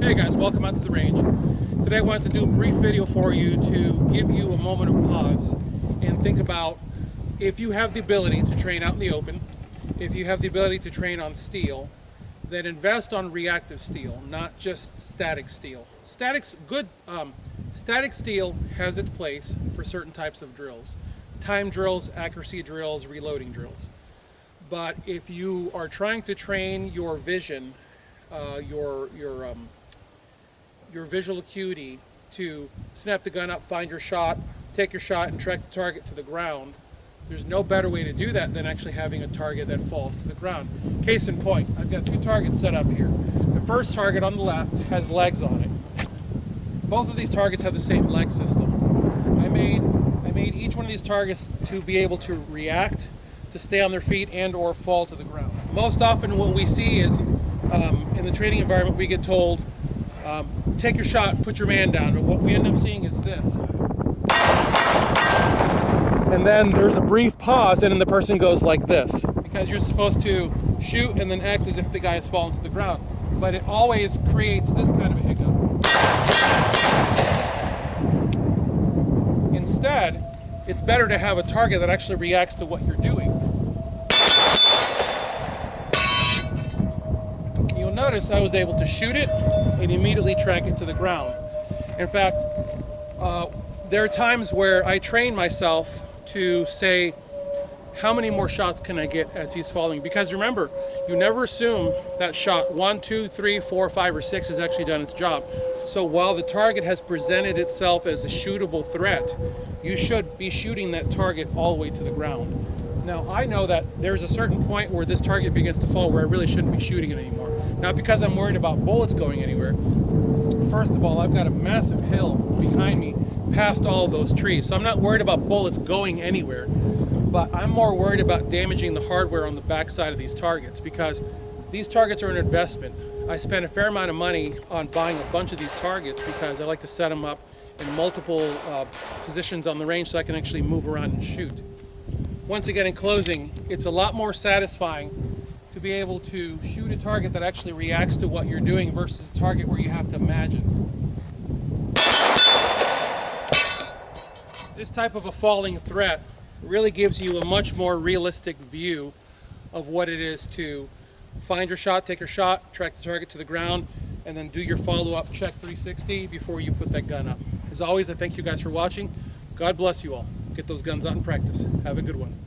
Hey guys, welcome out to the range. Today I wanted to do a brief video for you to give you a moment of pause and think about if you have the ability to train out in the open, if you have the ability to train on steel, then invest on reactive steel, not just static steel. Static steel has its place for certain types of drills. Time drills, accuracy drills, reloading drills. But if you are trying to train your vision, your visual acuity to snap the gun up, find your shot, take your shot, and track the target to the ground, there's no better way to do that than actually having a target that falls to the ground. Case in point, I've got two targets set up here. The first target on the left has legs on it. Both of these targets have the same leg system. I made each one of these targets to be able to react, to stay on their feet and or fall to the ground. Most often what we see is in the training environment we get told, take your shot, put your man down, but what we end up seeing is this. And then there's a brief pause and then the person goes like this, because you're supposed to shoot and then act as if the guy has fallen to the ground. But it always creates this kind of a hiccup. Instead, it's better to have a target that actually reacts to what you're doing. You'll notice I was able to shoot it and immediately track it to the ground. In fact, there are times where I train myself to say, how many more shots can I get as he's falling? Because remember, you never assume that shot 1, 2, 3, 4, 5, or 6 has actually done its job. So while the target has presented itself as a shootable threat, you should be shooting that target all the way to the ground. Now, I know that there's a certain point where this target begins to fall where I really shouldn't be shooting it anymore. Not because I'm worried about bullets going anywhere. First of all, I've got a massive hill behind me past all of those trees. So I'm not worried about bullets going anywhere, but I'm more worried about damaging the hardware on the backside of these targets, because these targets are an investment. I spend a fair amount of money on buying a bunch of these targets because I like to set them up in multiple positions on the range so I can actually move around and shoot. Once again, in closing, it's a lot more satisfying to be able to shoot a target that actually reacts to what you're doing versus a target where you have to imagine. This type of a falling threat really gives you a much more realistic view of what it is to find your shot, take your shot, track the target to the ground, and then do your follow-up check 360 before you put that gun up. As always, I thank you guys for watching. God bless you all. Get those guns out and practice. Have a good one.